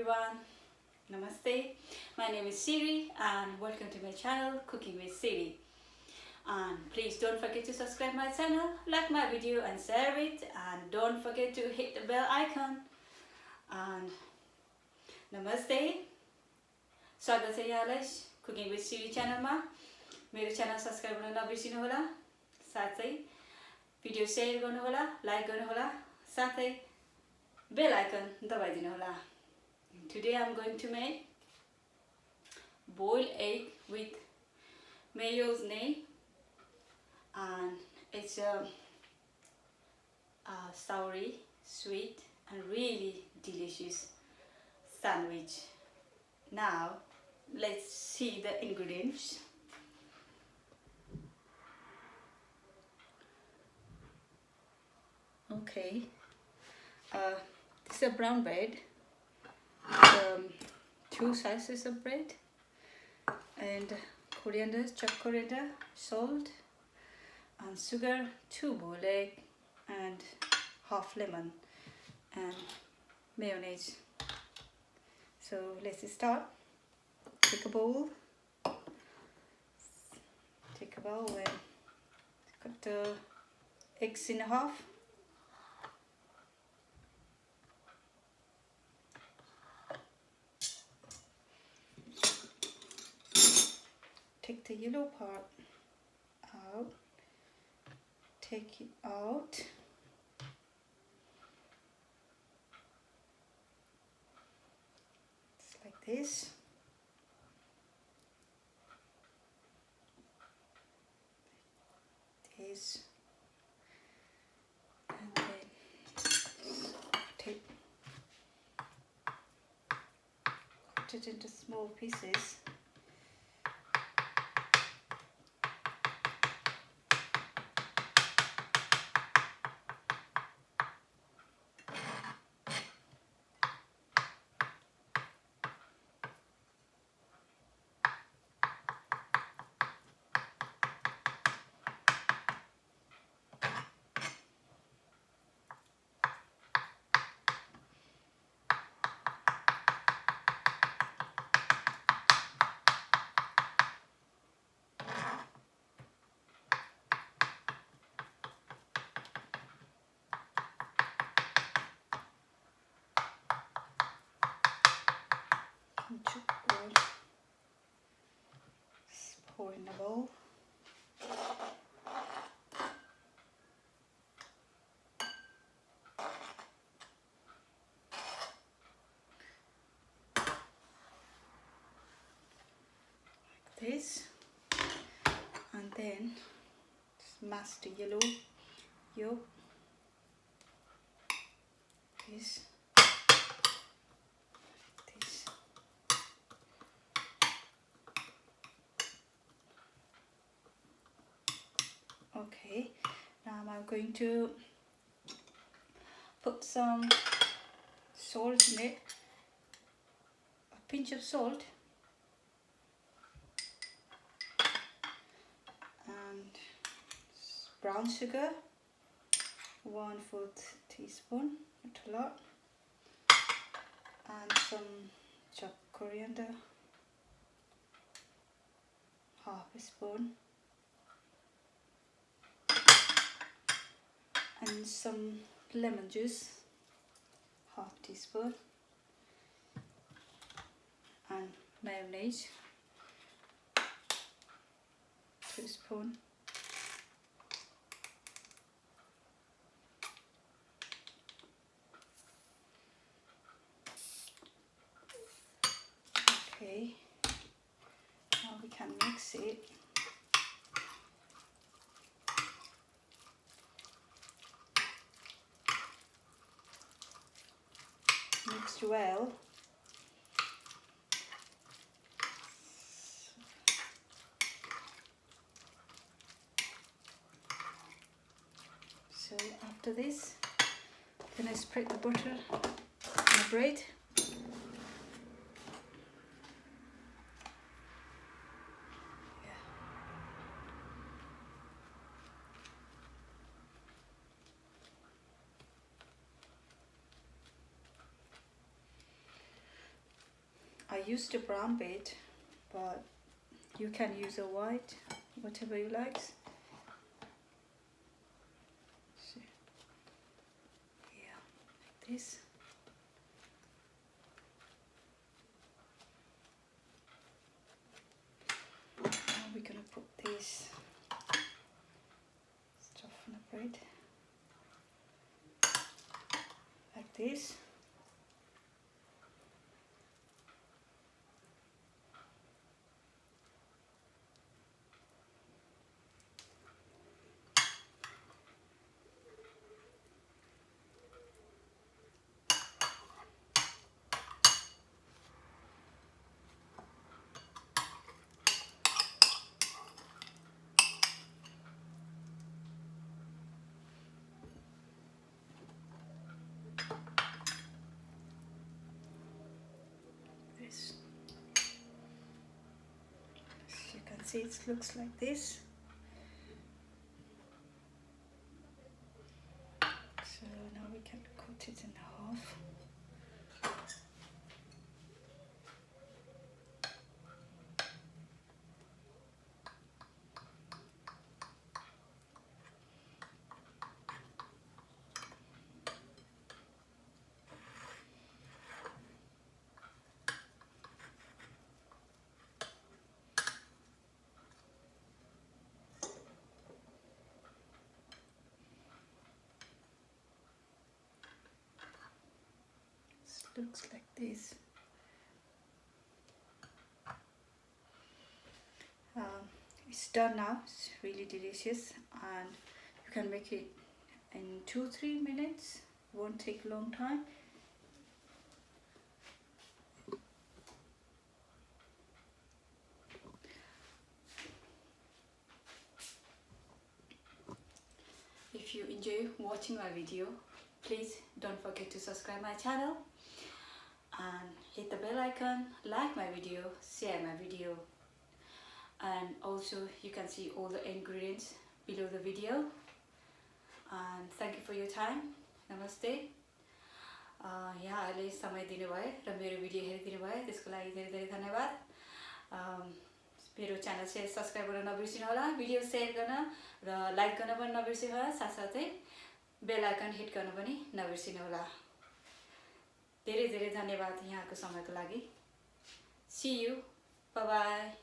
everyone, Namaste. My name is Siru and welcome to my channel Cooking with Siru. And please don't forget to subscribe my channel, like my video and share it, and don't forget to hit the bell icon. And Namaste. स्वागत छ यहाँलाई cooking with सिरी च्यानलमा। मेरो channel subscribe गर्न नबिर्सिनु होला, साथै video share गर्नु होला, लाइक गर्नु होला, साथै bell icon दबाइदिनु होला। Today I'm going to make boiled egg with mayonnaise, and it's a soury, sweet and really delicious sandwich. Now let's see the ingredients. Okay, this is a brown bread, 2 slices of bread, and coriander, chopped coriander, salt and sugar, 2 boiled egg and half lemon and mayonnaise. So let's start. Take a bowl and cut the eggs in half. Take the yellow part out, take it out, just like this. And then cut it into small pieces. Pour in the bowl. Like this, and then smash the yellow yolk. This. Okay, now I'm going to put some salt in it, a pinch of salt, and brown sugar, 1/4 teaspoon, not a lot, and some chopped coriander, half a spoon, and some lemon juice, half teaspoon, and mayonnaise, 2 spoon. Okay, now we can mix it. Mix well. So after this, then I spread the butter on the bread. used a brown bit, but you can use a white, whatever you like. So, yeah, like this. Now we're gonna put this stuff on the bread like this. As you can see, it looks like this. So now we can cut it in half. Looks like this. It's done now. It's really delicious, and you can make it in 2-3 minutes. Won't take a long time. If you enjoy watching my video, please don't forget to subscribe my channel and hit the bell icon, like my video, share my video, and also you can see all the ingredients below the video. And thank you for your time. Namaste. यहाँहरूले समय दिनुभयो र मेरो video हेरिदिनु भयो, त्यसको लागि धेरै धेरै धन्यवाद। मेरो च्यानल चाहिँ सब्स्क्राइब गर्न नबिर्सिनु होला, भिडियो शेयर गर्न र लाइक गर्न पनि नबिर्सिनु होला, साथसाथै बेल आइकन हिट गर्न पनि नबिर्सिनु होला। धेरै धेरै धन्यवाद यहाँको समयको लागि। See you. Bye bye.